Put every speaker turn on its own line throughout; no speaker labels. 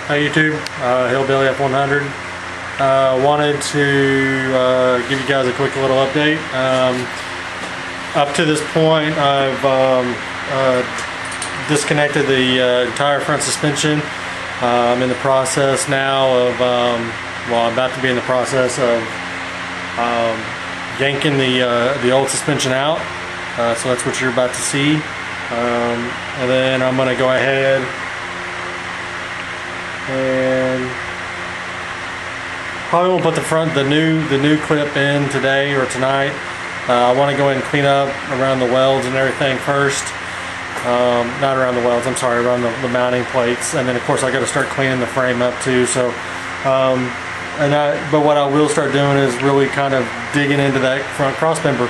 Hi YouTube, Hillbilly F100. Wanted to give you guys a quick little update. Up to this point, I've disconnected the entire front suspension. I'm in the process now of, I'm about to be in the process of yanking the old suspension out. So that's what you're about to see. And then I'm going to go ahead and probably won't put the new clip in today or tonight. I want to go ahead and clean up around the welds and everything first. Not around the welds, I'm sorry, around the mounting plates, and then of course I got to start cleaning the frame up too. So, but what I will start doing is really kind of digging into that front cross member.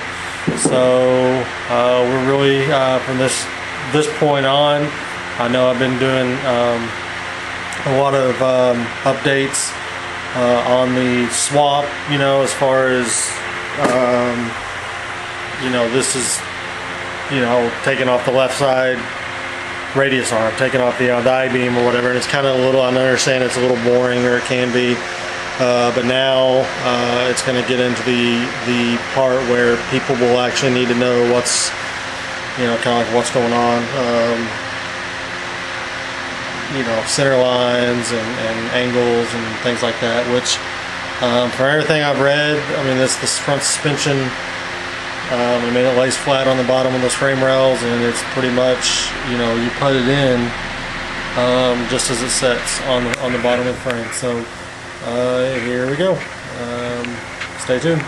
So we're really from this point on, I know I've been doing a lot of updates on the swap, as far as this is taking off the left side radius arm, taking off the I-beam or whatever, and it's kind of a little, I understand it's a little boring, or it can be, but now it's going to get into the part where people will actually need to know what's kind of like what's going on, center lines and angles and things like that, which from everything I've read, I mean this front suspension, it lays flat on the bottom of those frame rails, and it's pretty much, you put it in just as it sets on the bottom of the frame. So here we go. Stay tuned.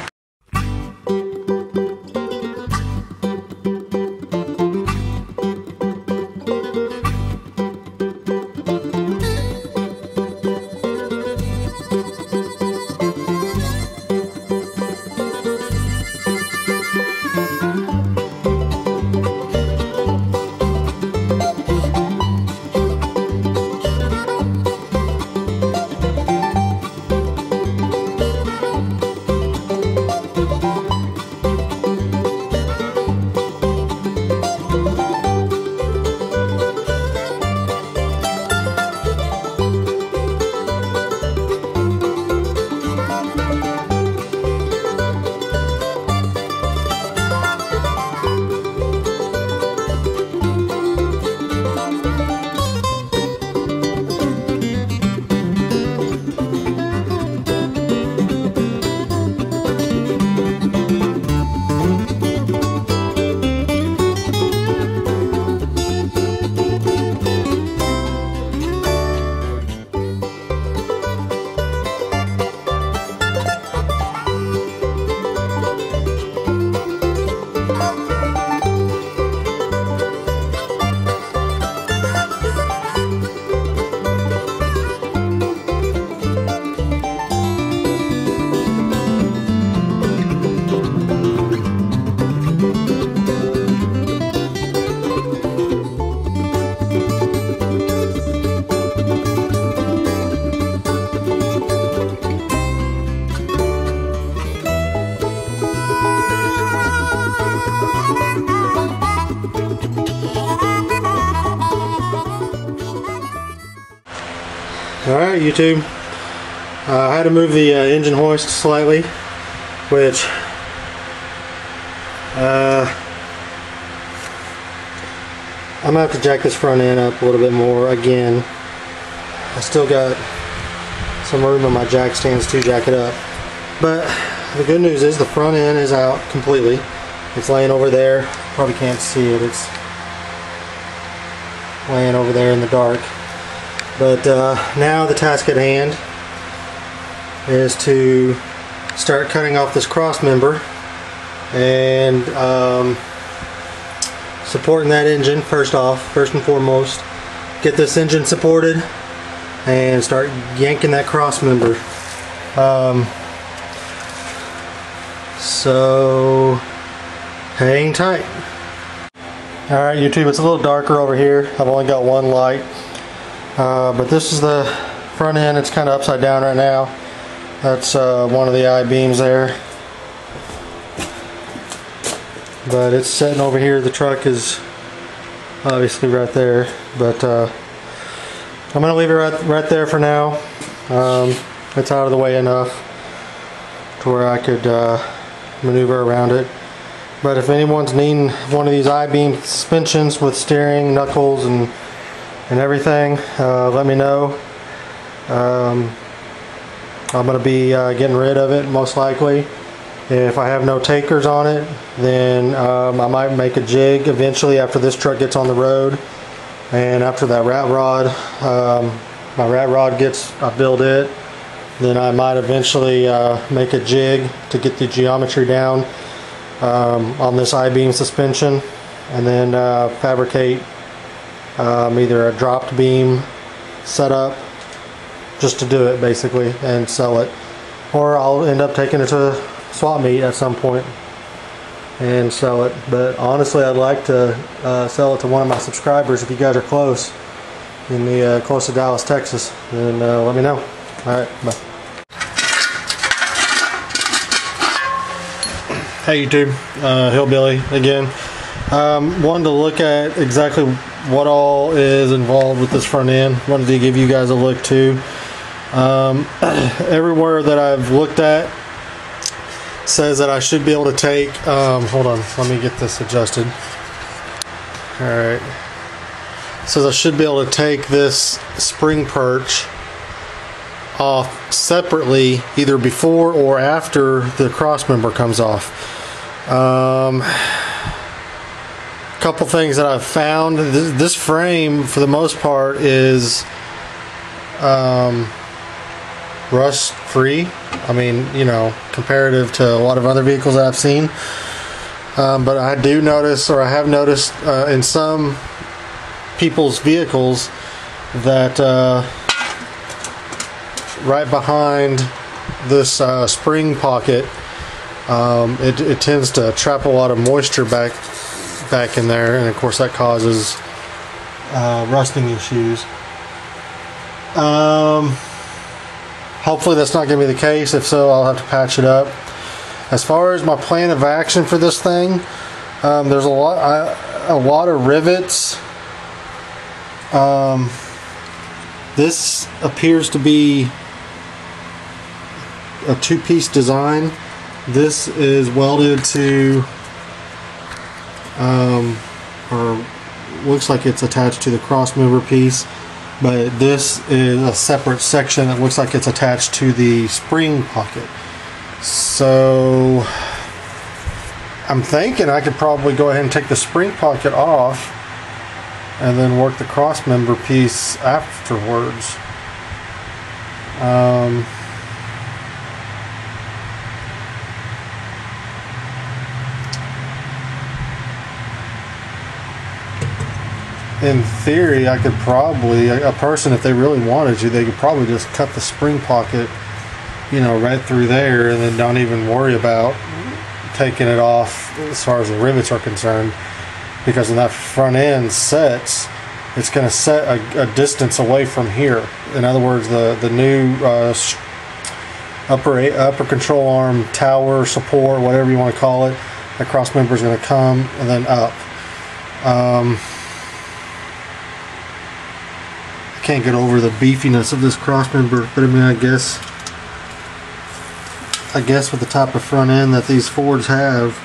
Alright YouTube, I had to move the engine hoist slightly, which I'm going to have to jack this front end up a little bit more again. I still got some room on my jack stands to jack it up, but the good news is the front end is out completely. It's laying over there, probably can't see it, it's laying over there in the dark. But now the task at hand is to start cutting off this cross member and supporting that engine first and foremost. Get this engine supported and start yanking that cross member. So hang tight. Alright YouTube, it's a little darker over here. I've only got one light. But this is the front end. It's kind of upside down right now. That's one of the I-beams there. But it's sitting over here. The truck is obviously right there. But I'm gonna leave it right there for now. It's out of the way enough to where I could maneuver around it. But if anyone's needing one of these I-beam suspensions with steering, knuckles, and everything, let me know. I'm going to be getting rid of it most likely. If I have no takers on it, then I might make a jig eventually after this truck gets on the road. And after that rat rod, my rat rod gets, I build it, then I might eventually make a jig to get the geometry down on this I-beam suspension, and then fabricate either a dropped beam setup just to do it basically and sell it, or I'll end up taking it to swap meet at some point and sell it. But honestly, I'd like to sell it to one of my subscribers. If you guys are close in the close to Dallas, Texas, then let me know. All right, bye. Hey YouTube, Hillbilly again. Wanted to look at exactly what all is involved with this front end. Wanted to give you guys a look too. Everywhere that I've looked at says that I should be able to take, hold on, let me get this adjusted. Alright. Says I should be able to take this spring perch off separately, either before or after the cross member comes off. Couple things that I've found. This frame, for the most part, is rust free. I mean, you know, comparative to a lot of other vehicles that I've seen. But I do notice, or I have noticed in some people's vehicles, that right behind this spring pocket, it tends to trap a lot of moisture back in there, and of course that causes rusting issues. Hopefully that's not going to be the case. If so, I'll have to patch it up. As far as my plan of action for this thing, there's a lot of rivets. This appears to be a two-piece design. This is welded to, or looks like it's attached to the cross member piece, but this is a separate section that looks like it's attached to the spring pocket. So I'm thinking I could probably go ahead and take the spring pocket off and then work the cross member piece afterwards. In theory, I could probably, a person, if they really wanted to, they could probably just cut the spring pocket, you know, right through there, and then don't even worry about taking it off as far as the rivets are concerned, because when that front end sets, it's going to set a distance away from here. In other words, the new upper control arm tower support, whatever you want to call it, the cross member is going to come and then up. Can't get over the beefiness of this cross member, but I mean, I guess with the type of front end that these Fords have,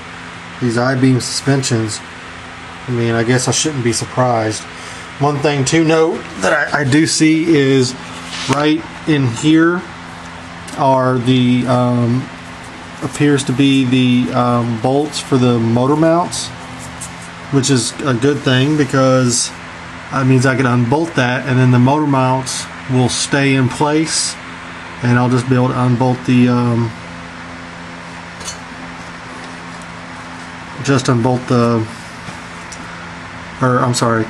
these I-beam suspensions, I mean, I guess I shouldn't be surprised. One thing to note that I do see is right in here are the appears to be the bolts for the motor mounts, which is a good thing, because that means I can unbolt that, and then the motor mounts will stay in place, and I'll just be able to unbolt the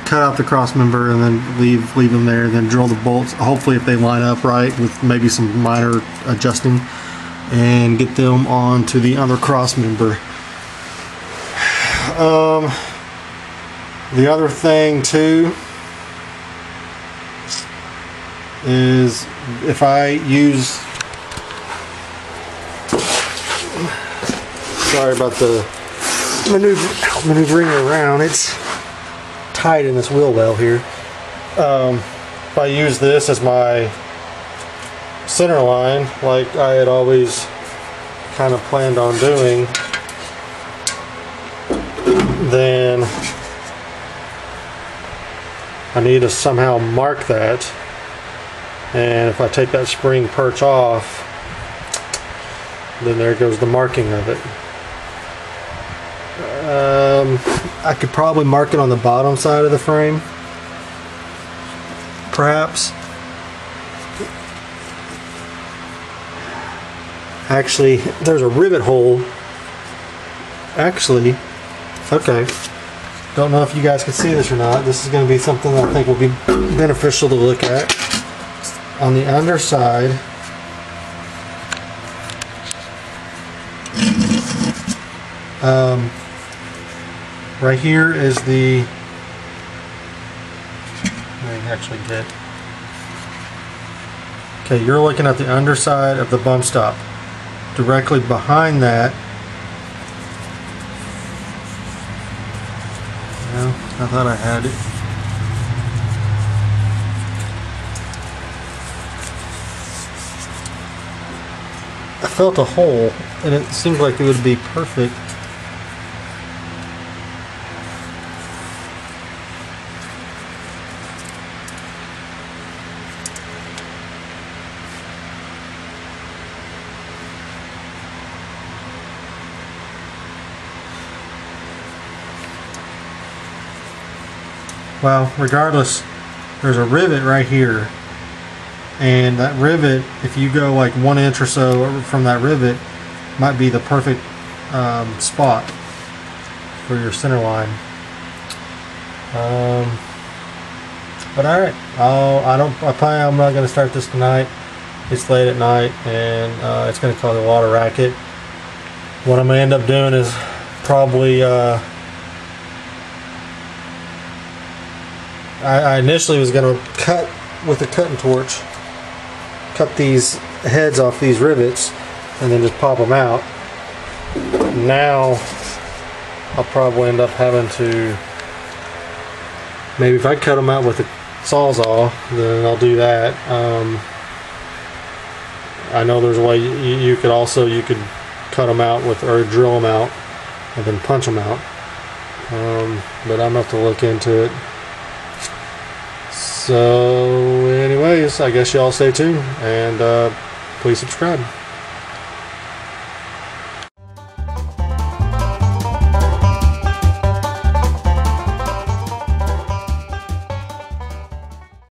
cut out the cross member and then leave them there, and then drill the bolts, hopefully if they line up right, with maybe some minor adjusting, and get them onto the other cross member. The other thing too is, if I use, sorry about the maneuvering around, it's tight in this wheel well here. if I use this as my center line, like I had always kind of planned on doing, then I need to somehow mark that. And if I take that spring perch off, then there goes the marking of it. I could probably mark it on the bottom side of the frame, perhaps. Actually, there's a rivet hole. Actually, okay. Don't know if you guys can see this or not. This is going to be something that I think will be beneficial to look at. On the underside, right here is the, let me actually get, okay, you're looking at the underside of the bump stop. Directly behind that, well, I thought I had it. I felt a hole and it seemed like it would be perfect. Well, regardless, there's a rivet right here, and that rivet, if you go like 1 inch or so from that rivet, might be the perfect spot for your center line. But all right, I'm not going to start this tonight. It's late at night, and it's going to cause a water racket. What I'm going to end up doing is probably I initially was going to cut with a cutting torch, cut these heads off these rivets and then just pop them out. Now I'll probably end up having to, maybe if I cut them out with a sawzall, then I'll do that. I know there's a way you could cut them out with, or drill them out and then punch them out, but I'm gonna have to look into it. So anyways, I guess y'all stay tuned and please subscribe.